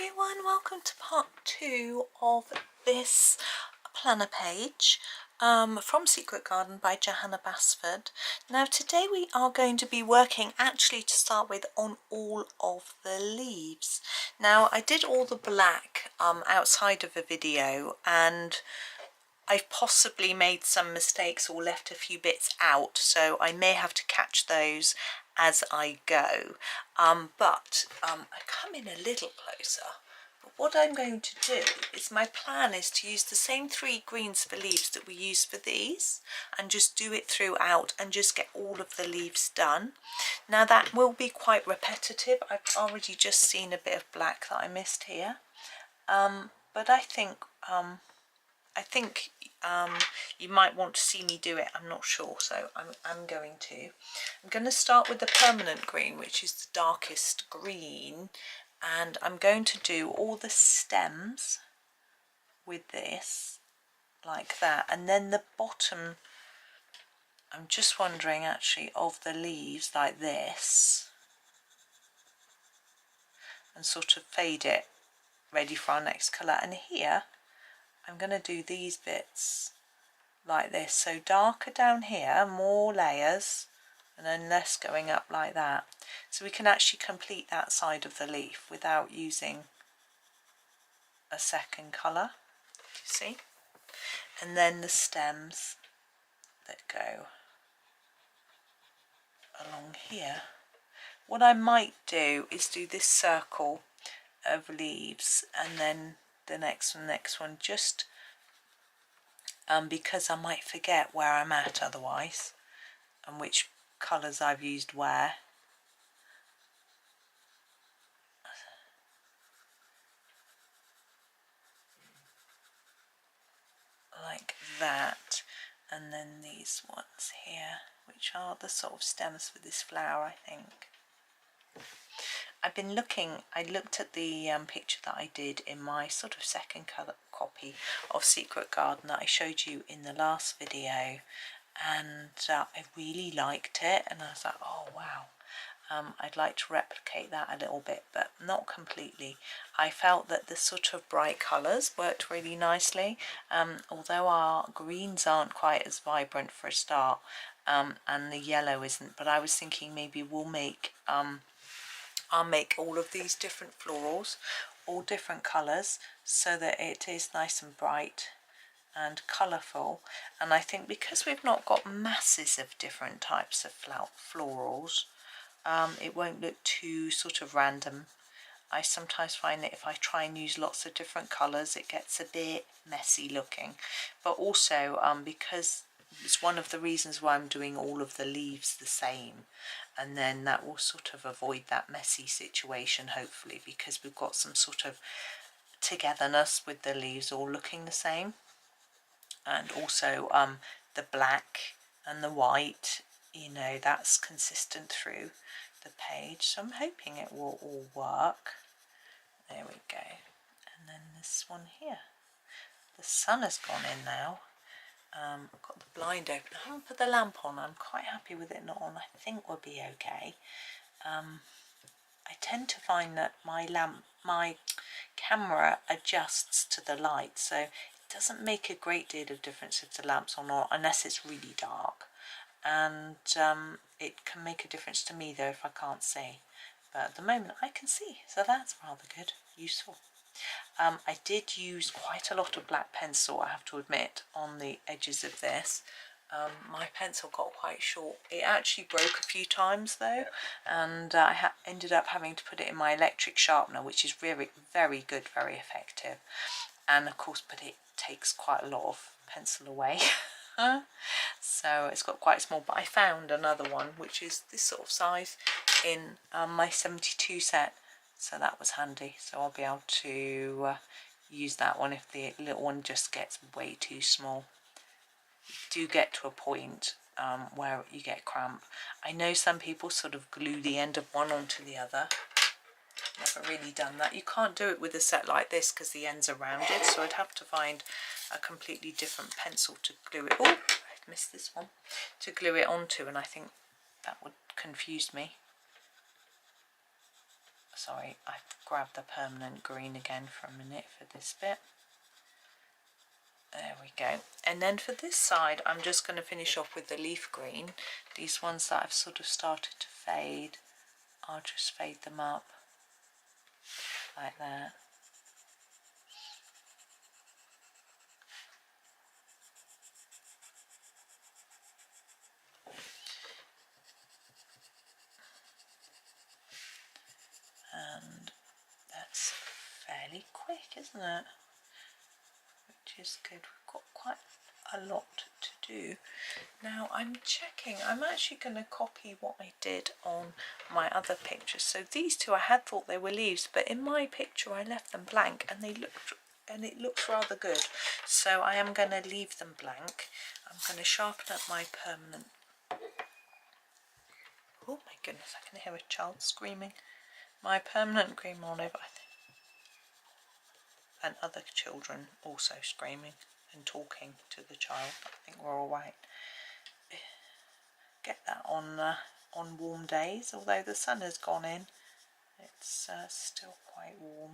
everyone, welcome to part 2 of this planner page from Secret Garden by Johanna Basford. Now today we are going to be working actually to start with on all of the leaves. Now I did all the black outside of a video and I've possibly made some mistakes or left a few bits out, so I may have to catch those as I go. But I come in a little closer. But what I'm going to do is, my plan is to use the same 3 greens for leaves that we use for these and just do it throughout and just get all of the leaves done. Now that will be quite repetitive. I've already just seen a bit of black that I missed here. But I think you might want to see me do it. I'm not sure, so I'm going to. I'm going to start with the permanent green, which is the darkest green, and I'm going to do all the stems with this like that, and then the bottom, I'm just wondering actually, of the leaves like this, and sort of fade it ready for our next colour. And here I'm going to do these bits like this, so darker down here, more layers, and then less going up like that, so we can actually complete that side of the leaf without using a second colour, you see. And then the stems that go along here. What I might do is do this circle of leaves and then the next one, just because I might forget where I'm at otherwise and which colours I've used where. Like that, and then these ones here, which are the sort of stems for this flower, I think. I've been looking, I looked at the picture that I did in my sort of second colour copy of Secret Garden that I showed you in the last video, and I really liked it, and I was like, oh wow, I'd like to replicate that a little bit, but not completely. I felt that the sort of bright colours worked really nicely, although our greens aren't quite as vibrant for a start, and the yellow isn't, but I was thinking maybe we'll make I'll make all of these different florals, all different colours, so that it is nice and bright and colourful. And I think because we've not got masses of different types of florals, it won't look too sort of random. I sometimes find that if I try and use lots of different colours, it gets a bit messy looking. But also because it's one of the reasons why I'm doing all of the leaves the same, and then that will sort of avoid that messy situation, hopefully, because we've got some sort of togetherness with the leaves all looking the same. And also the black and the white, you know, that's consistent through the page, so I'm hoping it will all work. There we go. And then this one here, the sun has gone in now. I've got the blind open. I haven't put the lamp on. I'm quite happy with it not on. I think we'll be okay. I tend to find that my camera adjusts to the light, so it doesn't make a great deal of difference if the lamp's on or unless it's really dark. And it can make a difference to me though if I can't see, but at the moment I can see, so that's rather good, useful. I did use quite a lot of black pencil, I have to admit, on the edges of this. My pencil got quite short. It actually broke a few times though, and I ended up having to put it in my electric sharpener, which is very, very good, very effective, and of course, but it takes quite a lot of pencil away. So it's got quite small, but I found another one which is this sort of size in my 72 set, so that was handy. So I'll be able to use that one if the little one just gets way too small. You do get to a point where you get cramp. I know some people sort of glue the end of one onto the other. Never really done that. You can't do it with a set like this because the ends are rounded, so I'd have to find a completely different pencil to glue it. Oh, I've missed this one. To glue it onto, and I think that would confuse me. sorry, I've grabbed the permanent green again for a minute for this bit. There we go. And then for this side, I'm just going to finish off with the leaf green. These ones that I've sort of started to fade, I'll just fade them up like that. And that's fairly quick, isn't it? Which is good. We've got quite a lot to do. Now I'm checking, I'm actually going to copy what I did on my other pictures. So these two I had thought they were leaves, but in my picture I left them blank and it looks rather good. So I am going to leave them blank. I'm going to sharpen up my permanent. Oh my goodness, I can hear a child screaming. My permanent green mono, I think, and other children also screaming and talking to the child. I think we're all right. Get that on warm days, although the sun has gone in, it's still quite warm.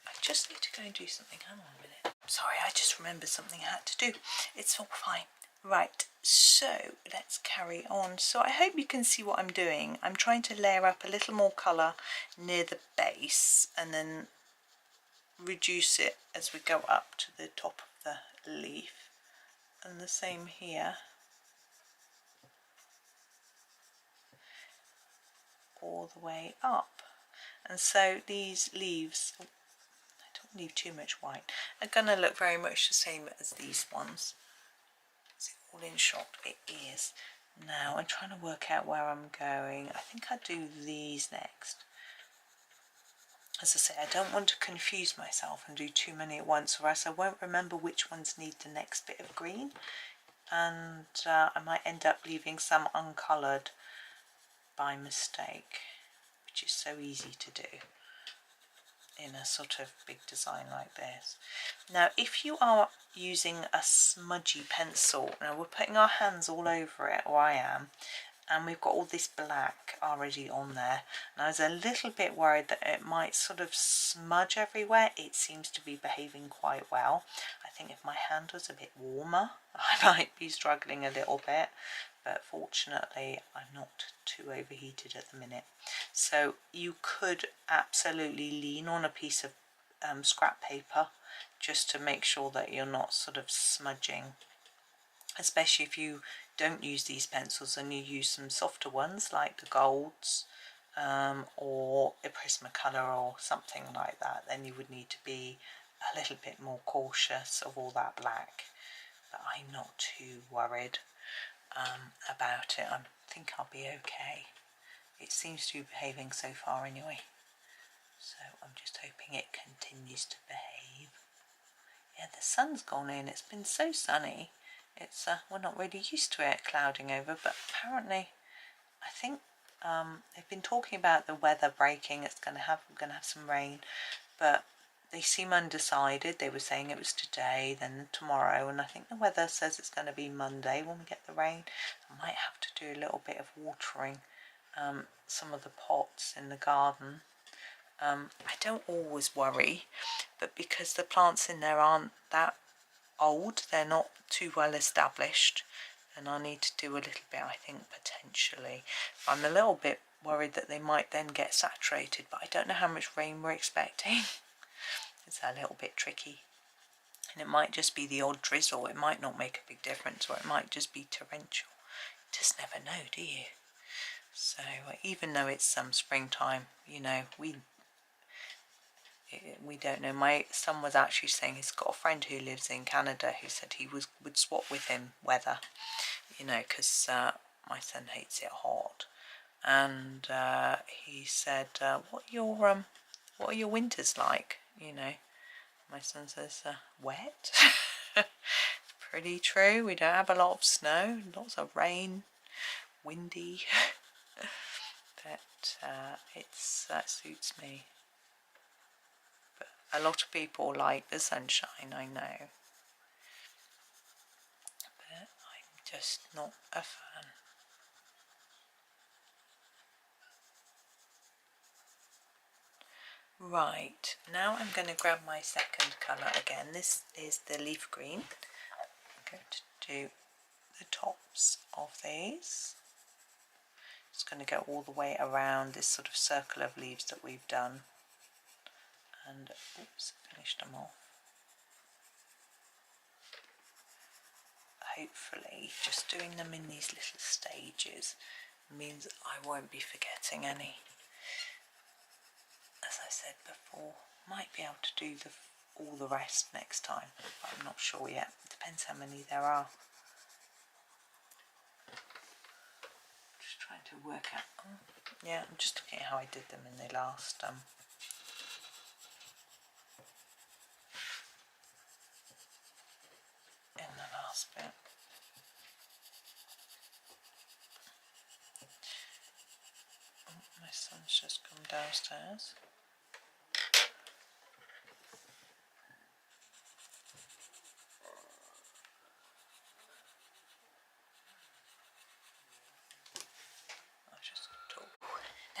I just need to go and do something. Hang on a minute. Sorry, I just remembered something I had to do. It's all fine. Right, so let's carry on. So I hope you can see what I'm doing. I'm trying to layer up a little more colour near the base and then reduce it as we go up to the top of the leaf. And the same here. All the way up. And so these leaves, I don't leave too much white, are going to look very much the same as these ones. Is it all in shot? It is. Now I'm trying to work out where I'm going. I think I'll do these next. As I say, I don't want to confuse myself and do too many at once, or else I won't remember which ones need the next bit of green, and I might end up leaving some uncoloured by mistake, which is so easy to do in a sort of big design like this. Now if you are using a smudgy pencil, now we're putting our hands all over it, or I am, and we've got all this black already on there, and I was a little bit worried that it might sort of smudge everywhere. It seems to be behaving quite well. I think if my hand was a bit warmer I might be struggling a little bit, but fortunately I'm not too overheated at the minute. So you could absolutely lean on a piece of scrap paper just to make sure that you're not sort of smudging, especially if you don't use these pencils and you use some softer ones like the golds or a Prismacolor or something like that. Then you would need to be a little bit more cautious of all that black, but I'm not too worried about it. I think I'll be okay. It seems to be behaving so far anyway, so I'm just hoping it continues to behave. Yeah, the sun's gone in. It's been so sunny. It's we're not really used to it clouding over, but apparently I think they've been talking about the weather breaking. We're going to have some rain, but they seem undecided. They were saying it was today, then tomorrow, and I think the weather says it's going to be Monday when we get the rain. I might have to do a little bit of watering some of the pots in the garden. I don't always worry, but because the plants in there aren't that old, they're not too well established, and I need to do a little bit, I think, potentially. I'm a little bit worried that they might then get saturated, but I don't know how much rain we're expecting. It's a little bit tricky, and it might just be the odd drizzle. It might not make a big difference, or it might just be torrential. You just never know, do you? So even though it's springtime, you know, we don't know. My son was actually saying he's got a friend who lives in Canada who said he would swap with him weather, you know, because my son hates it hot, and he said, what are your winters like? You know, my son says, wet. Pretty true. We don't have a lot of snow, lots of rain, windy, but that suits me. But a lot of people like the sunshine, I know, but I'm just not a fan. Right, now I'm going to grab my second colour again. This is the leaf green. I'm going to do the tops of these. Just going to go all the way around this sort of circle of leaves that we've done. And, oops, finished them off. Hopefully, just doing them in these little stages means I won't be forgetting any. As I said before, might be able to do all the rest next time, but I'm not sure yet. Depends how many there are. Just trying to work out. Yeah, I'm just looking at how I did them in the last bit. Oh, my son's just come downstairs.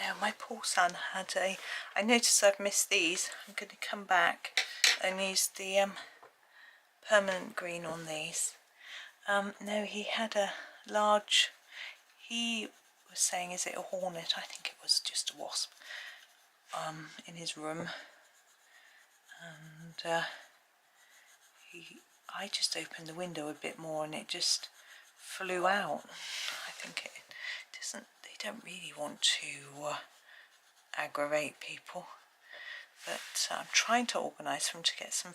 Now my poor son had I noticed I've missed these. I'm going to come back and use the permanent green on these. No, he had a large, he was saying, is it a hornet? I think it was just a wasp in his room. And I just opened the window a bit more and it just flew out. I think it doesn't, they don't really want to aggravate people, but I'm trying to organise for him to get some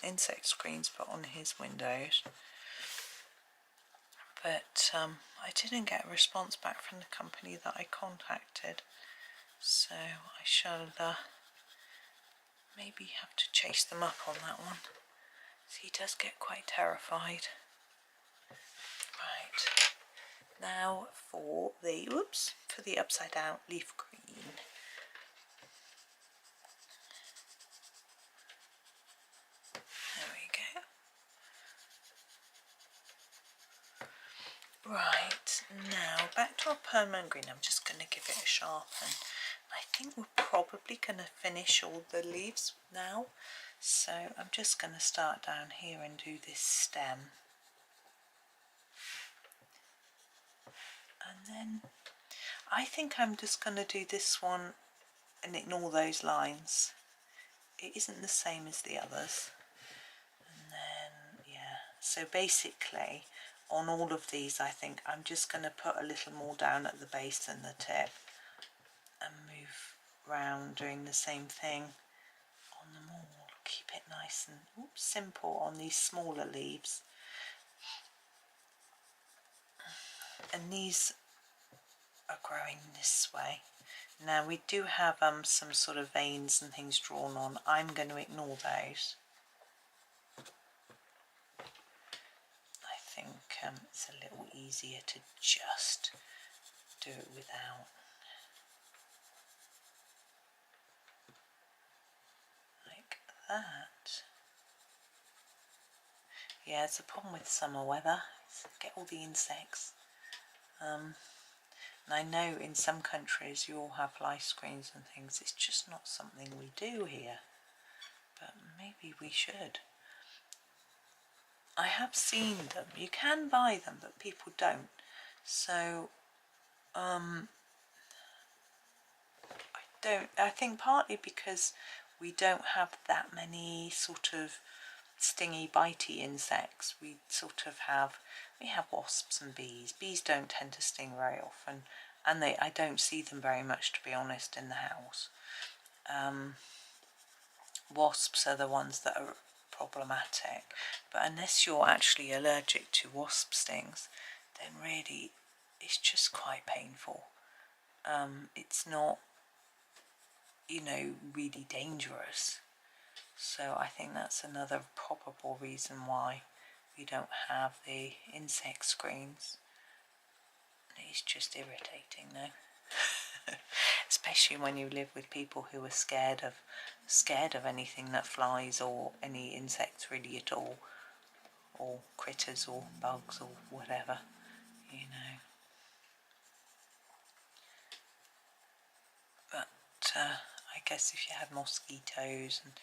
insect screens put on his windows, but I didn't get a response back from the company that I contacted, so I shall maybe have to chase them up on that one. So he does get quite terrified. Right, now for the upside down leaf green. There we go. Right, now back to our permanent green. I'm just going to give it a sharpen. I think we're probably going to finish all the leaves now, so I'm just going to start down here and do this stem. And then I think I'm just going to do this one and ignore those lines. It isn't the same as the others. And then, yeah, so basically on all of these I think I'm just going to put a little more down at the base than the tip and move round doing the same thing on them all. Keep it nice and simple on these smaller leaves. And these are growing this way. Now we do have some sort of veins and things drawn on. I'm going to ignore those. I think it's a little easier to just do it without. Like that. Yeah, it's a problem with summer weather. Get all the insects. And I know in some countries you all have fly screens and things. It's just not something we do here, but maybe we should. I have seen them. You can buy them, but people don't. So I think partly because we don't have that many sort of stingy bitey insects. We have wasps and bees. Bees don't tend to sting very often, and I don't see them very much, to be honest, in the house. Wasps are the ones that are problematic, but unless you're actually allergic to wasp stings, then really it's just quite painful. It's not, really dangerous. So I think that's another probable reason why we don't have the insect screens. It's just irritating though. Especially when you live with people who are scared of anything that flies or any insects really at all, or critters or bugs or whatever, But I guess if you had mosquitoes, and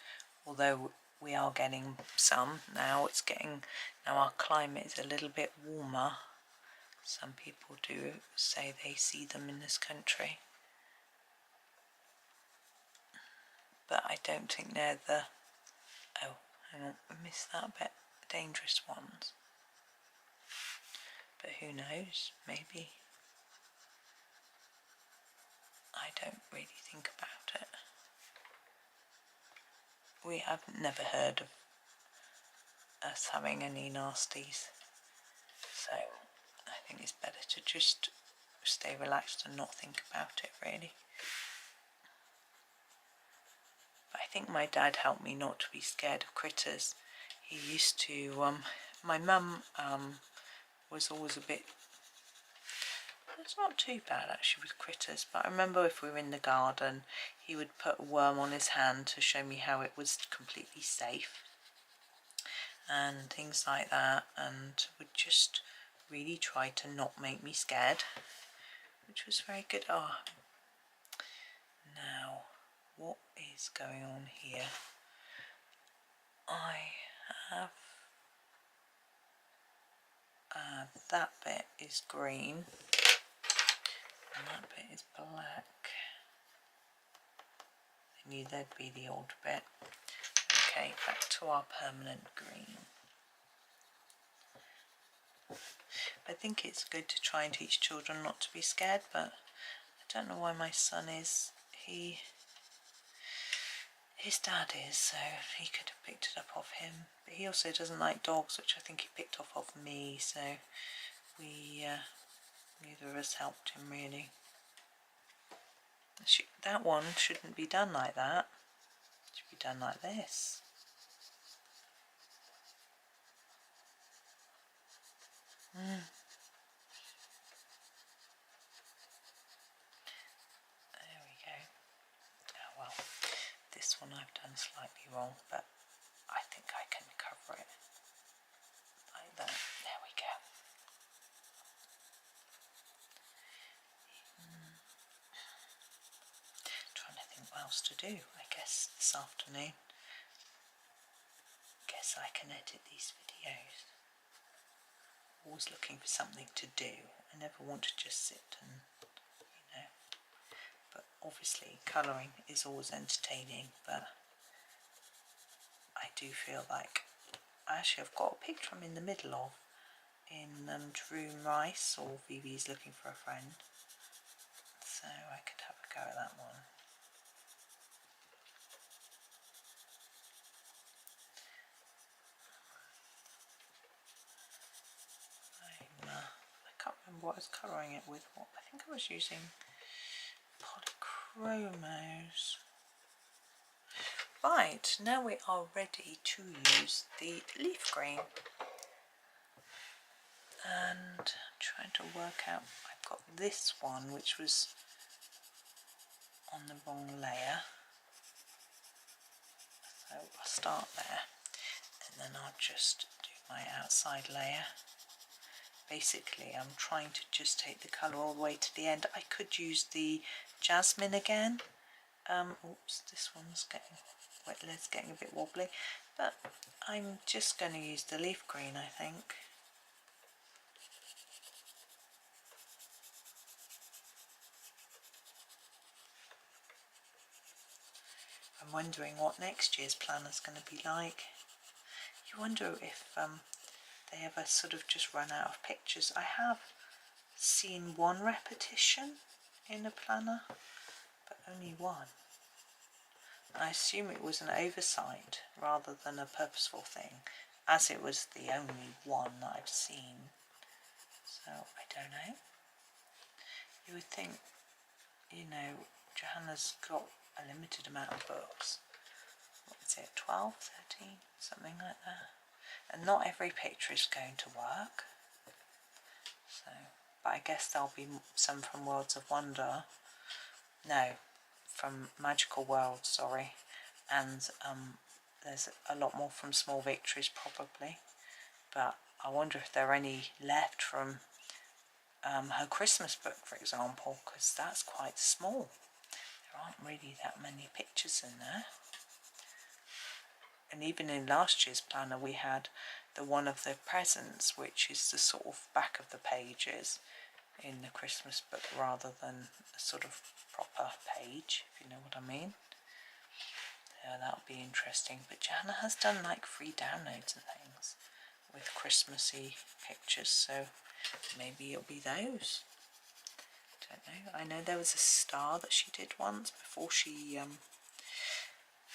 although we are getting some now, now our climate is a little bit warmer. Some people do say they see them in this country, but I don't think they're the, oh, hang on, I missed that bit, dangerous ones. But who knows, maybe. I don't really think about it. We have never heard of us having any nasties, so I think it's better to just stay relaxed and not think about it, really. But I think my dad helped me not to be scared of critters. He used to, my mum was always a bit, it's not too bad actually with critters, but I remember if we were in the garden, he would put a worm on his hand to show me how it was completely safe and things like that, and would just really try to not make me scared, which was very good. Oh, now what is going on here? I have that bit is green and that bit is black. I knew there'd be the odd bit. Okay, back to our permanent green. I think it's good to try and teach children not to be scared, but I don't know why my son is. His dad is, so he could have picked it up off him. But he also doesn't like dogs, which I think he picked off of me, so we, neither of us helped him really. That one shouldn't be done like that. It should be done like this. There we go. Oh well, this one I've done slightly wrong, but I think I can cover it like that. There we go. Trying to think what else to do, I guess, this afternoon. Guess I can edit these videos. Always looking for something to do. I never want to just sit and, you know. But obviously colouring is always entertaining, but I do feel like, actually I've got a picture I'm in the middle of in Drew Rice, or Vivi's Looking for a Friend, so I could have a go at that one. I can't remember what I was colouring it with. What I think I was using polychromos. Right, now we are ready to use the leaf green. And I'm trying to work out, I've got this one which was on the wrong layer. So I'll start there and then I'll just do my outside layer. Basically I'm trying to just take the colour all the way to the end. I could use the jasmine again. Oops, this one's getting a bit wobbly, but I'm just going to use the leaf green, I think. I'm wondering what next year's planner's going to be like. You wonder if they ever sort of just run out of pictures. I have seen one repetition in a planner, but only one. And I assume it was an oversight rather than a purposeful thing, as it was the only one that I've seen. So I don't know. You would think, you know, Johanna's got a limited amount of books. What is it, 12, 13, something like that? And not every picture is going to work. So, but I guess there'll be some from Worlds of Wonder. No, from Magical World, sorry. And there's a lot more from Small Victories probably. But I wonder if there are any left from her Christmas book, for example, because that's quite small. aren't really that many pictures in there. And even in last year's planner we had the one of the presents, which is the sort of back of the pages in the Christmas book rather than a sort of proper page, if you know what I mean. Yeah, that'll be interesting. But Johanna has done like free downloads and things with Christmassy pictures, so maybe it'll be those. Don't know. I know there was a star that she did once before she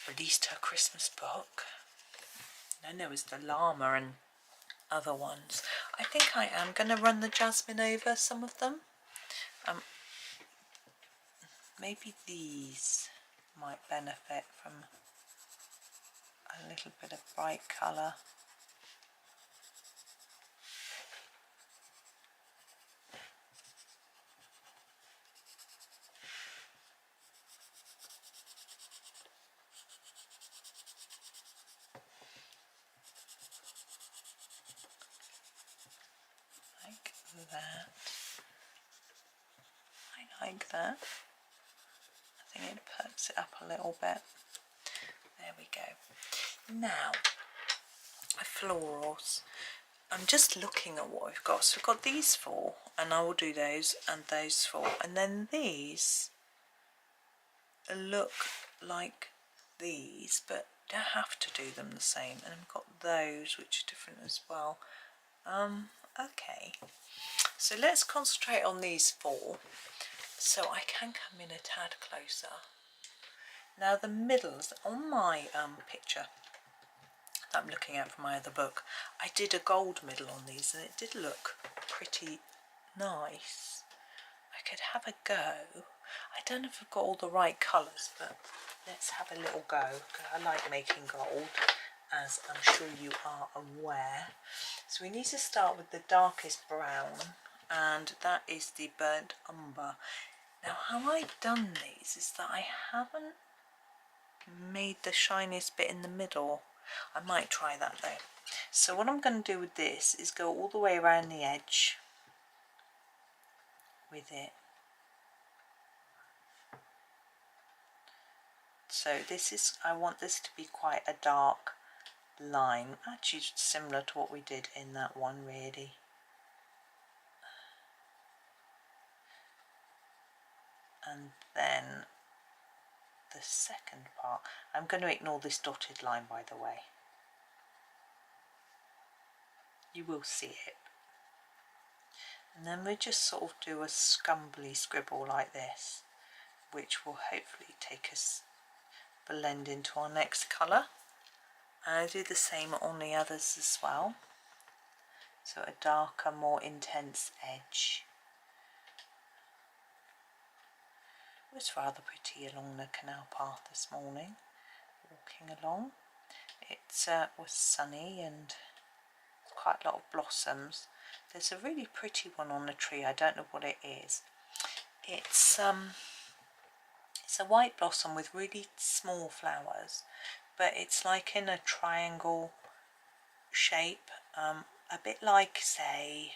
released her Christmas book. Then there was the llama and other ones. I think I am going to run the jasmine over some of them. Maybe these might benefit from a little bit of bright colour. Like that. I like that. I think it perks it up a little bit. There we go. Now, florals. I'm just looking at what we've got. So we've got these four, and I will do those and those four. And then these look like these, but don't have to do them the same. And I've got those, which are different as well. Okay. So let's concentrate on these four, so I can come in a tad closer. Now the middles, on my picture that I'm looking at from my other book, I did a gold middle on these and it did look pretty nice. I could have a go. I don't know if I've got all the right colours, but let's have a little go, because I like making gold, as I'm sure you are aware. So we need to start with the darkest brown, and that is the burnt umber. Now how I've done these is that I haven't made the shiniest bit in the middle. I might try that though. So what I'm going to do with this is go all the way around the edge with it. So this is, I want this to be quite a dark line, actually similar to what we did in that one really. And then the second part, I'm going to ignore this dotted line by the way. You will see it. And then we just sort of do a scumbly scribble like this, which will hopefully take us blend into our next colour. And I do the same on the others as well. So a darker, more intense edge. It was rather pretty along the canal path this morning, walking along. It was sunny and quite a lot of blossoms. There's a really pretty one on the tree, I don't know what it is. It's a white blossom with really small flowers, but it's like in a triangle shape, a bit like, say,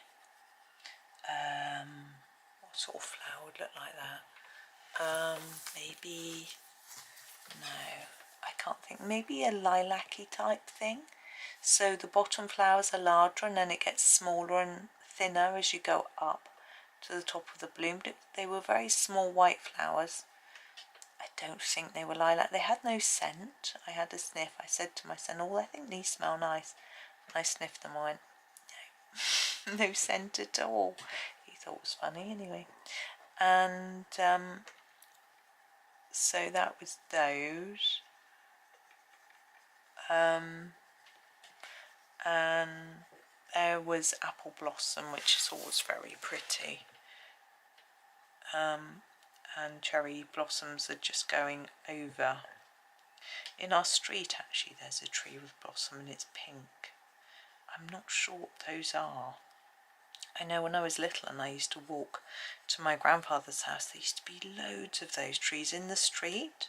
what sort of flower would look like that? Maybe, no, I can't think, maybe a lilac-y type thing. So the bottom flowers are larger and then it gets smaller and thinner as you go up to the top of the bloom. They were very small white flowers. I don't think they were lilac. They had no scent. I had a sniff. I said to my son, oh, I think these smell nice. And I sniffed them. I went, no, no scent at all. He thought it was funny anyway. And so that was those. And there was apple blossom, which is always very pretty. And cherry blossoms are just going over. In our street actually there's a tree with blossom and it's pink. I'm not sure what those are. I know when I was little and I used to walk to my grandfather's house, there used to be loads of those trees in the street.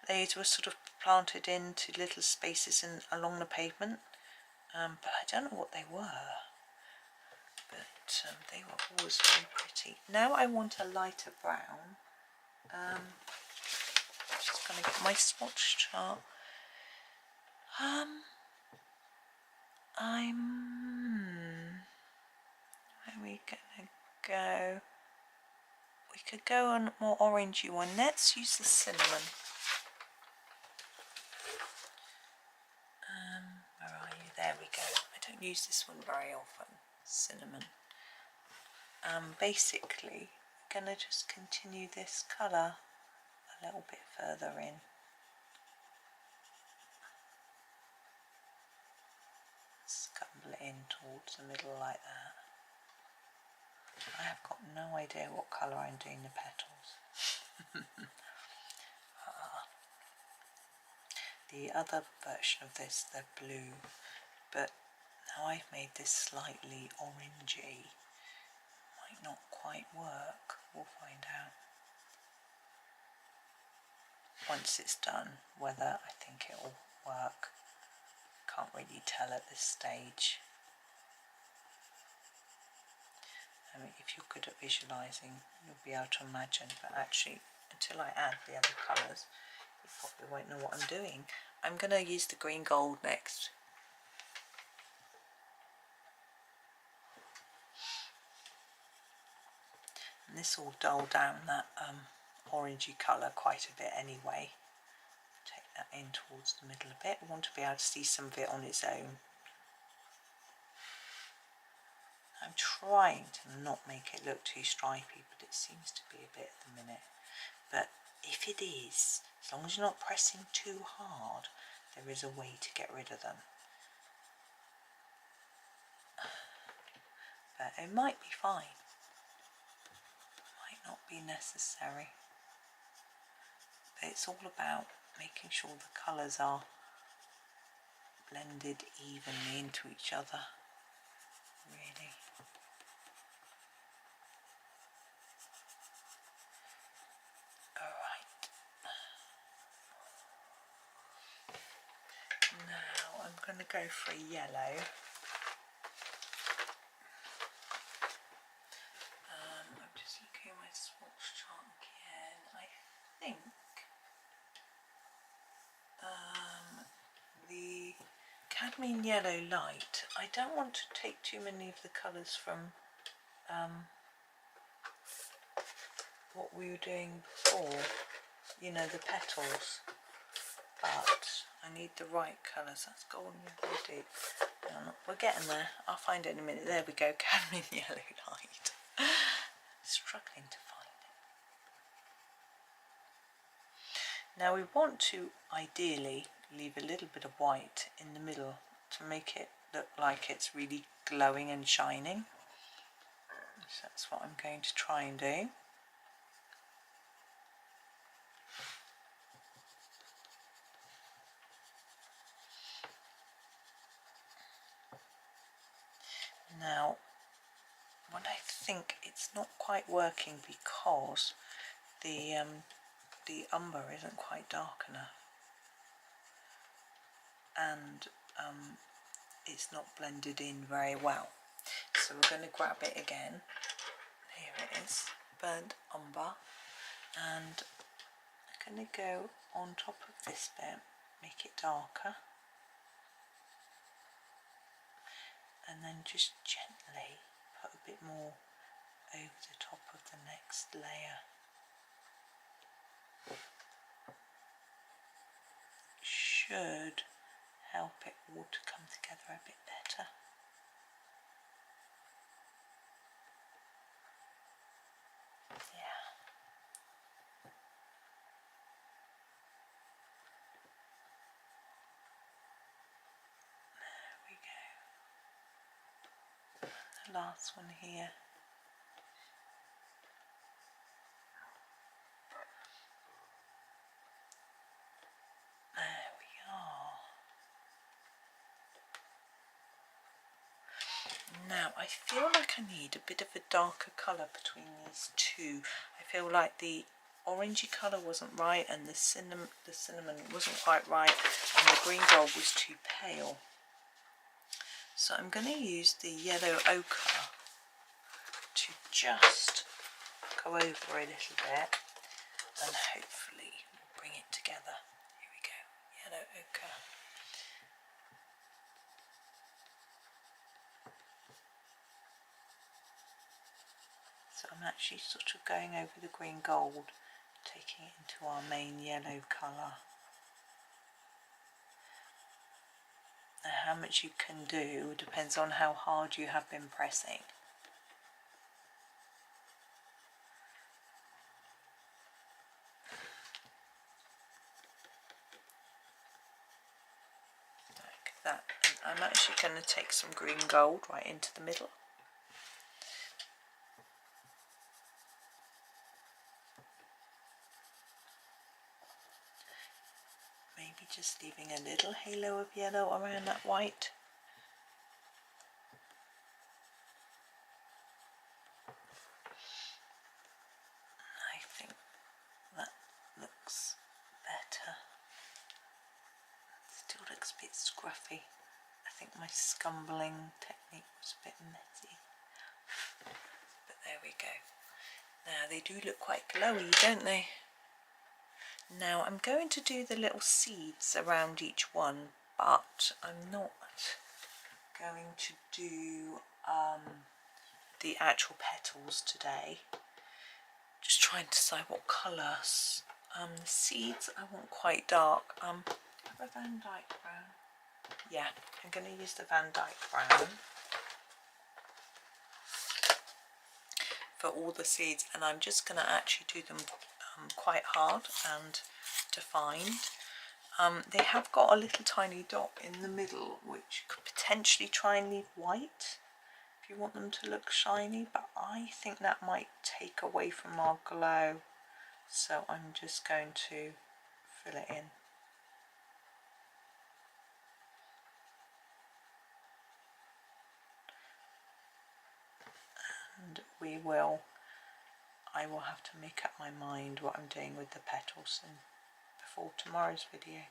They were sort of planted into little spaces along the pavement, but I don't know what they were. But they were always very pretty. Now I want a lighter brown. trying to get my swatch chart. Where are we gonna go? We could go on a more orangey one. Let's use the cinnamon. Where are you? There we go. I don't use this one very often. Cinnamon. Basically, I'm gonna just continue this colour a little bit further in. Scumble it in towards the middle like that. I have got no idea what colour I'm doing the petals. The other version of this, they're blue, but now I've made this slightly orangey. Might not quite work. We'll find out once it's done whether I think it'll work. Can't really tell at this stage. I mean, if you're good at visualising, you'll be able to imagine, but actually, until I add the other colours, you probably won't know what I'm doing. I'm going to use the green gold next. And this will dull down that orangey colour quite a bit anyway. Take that in towards the middle a bit. I want to be able to see some of it on its own. I'm trying to not make it look too stripy, but it seems to be a bit at the minute. But if it is, as long as you're not pressing too hard, there is a way to get rid of them. But it might be fine. Might not be necessary. But it's all about making sure the colours are blended evenly into each other, really. Alright. Now I'm going to go for a yellow. I'm just looking at my swatch chart again. I think the cadmium yellow light, I don't want to take too many of the colours from what we were doing before, you know, the petals, but I need the right colours. That's golden deep. We're getting there. I'll find it in a minute. There we go, cadmium yellow light. Struggling to find it. Now we want to ideally leave a little bit of white in the middle to make it look like it's really glowing and shining. So that's what I'm going to try and do. Now, what I think it's not quite working because the umber isn't quite dark enough, and it's not blended in very well. So we're going to grab it again. Here it is, burnt umber, and I'm going to go on top of this bit, make it darker, and then just gently put a bit more over the top of the next layer. Should help it all to come together a bit better. Yeah. There we go. The last one here. There we are. Now I feel like I need a bit of a darker colour between these two. I feel like the orangey colour wasn't right, and the cinnamon wasn't quite right, and the green gold was too pale. So I'm going to use the yellow ochre to just go over a little bit, and hopefully we'll bring it together. actually sort of going over the green gold, taking it into our main yellow colour. Now, how much you can do depends on how hard you have been pressing. Like that. And I'm actually going to take some green gold right into the middle. Maybe just leaving a little halo of yellow around that white. I think that looks better. Still looks a bit scruffy. I think my scumbling technique was a bit messy. But there we go. Now they do look quite glowy, don't they? Now I'm going to do the little seeds around each one, but I'm not going to do the actual petals today. Just trying to decide what colours. The seeds I want quite dark. Have a Van Dyke brown. Yeah, I'm going to use the Van Dyke brown for all the seeds, and I'm just going to actually do them quite hard and defined. They have got a little tiny dot in the middle which could potentially try and leave white if you want them to look shiny, but I think that might take away from our glow, so I'm just going to fill it in. And I will have to make up my mind what I'm doing with the petals before tomorrow's video.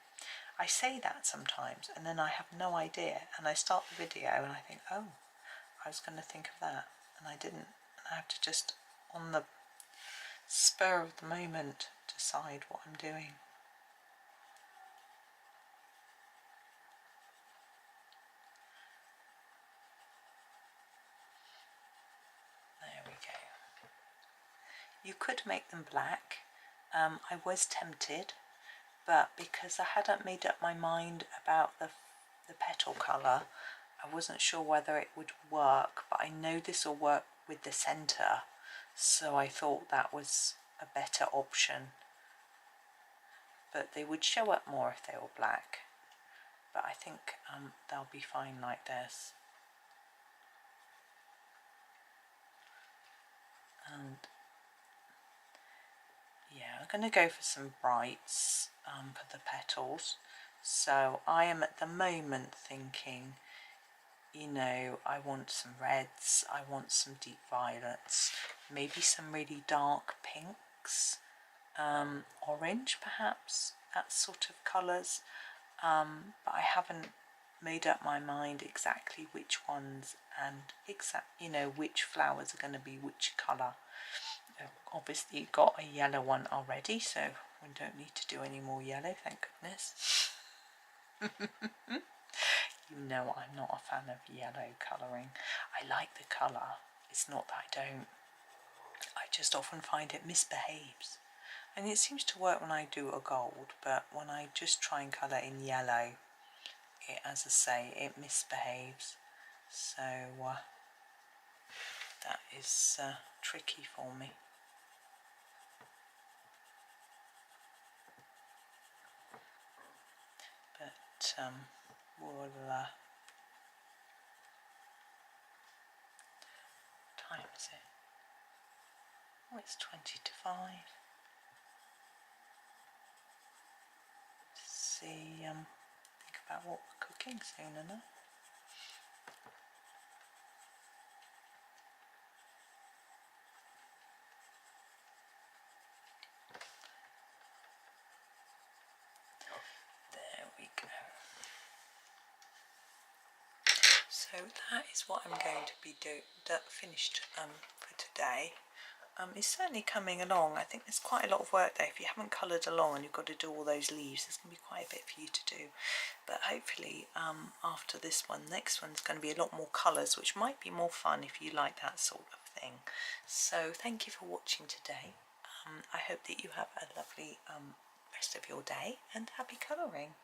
I say that sometimes and then I have no idea, and I start the video and I think, oh, I was going to think of that, and I didn't, and I have to just on the spur of the moment decide what I'm doing. There we go. You could make them black. I was tempted, but because I hadn't made up my mind about the petal colour, I wasn't sure whether it would work, but I know this will work with the centre, so I thought that was a better option. But they would show up more if they were black, but I think they'll be fine like this. And yeah, I'm going to go for some brights for the petals. So I am at the moment thinking, you know, I want some reds, I want some deep violets, maybe some really dark pinks, orange perhaps, that sort of colours, but I haven't made up my mind exactly which ones and which flowers are going to be which colour. Obviously you've got a yellow one already, so we don't need to do any more yellow, thank goodness. You know I'm not a fan of yellow colouring. I like the colour, it's not that I don't. I just often find it misbehaves. And it seems to work when I do a gold, but when I just try and colour in yellow, as I say, it misbehaves. So that is tricky for me. But we'll time is it? Oh, it's 20 to 5. See, think about what we're cooking soon enough. There we go. So that is what I'm going to be finished for today. It's certainly coming along. I think there's quite a lot of work there. If you haven't coloured along and you've got to do all those leaves, there's going to be quite a bit for you to do. But hopefully after this one, next one's going to be a lot more colours, which might be more fun if you like that sort of thing. So thank you for watching today. I hope that you have a lovely rest of your day, and happy colouring.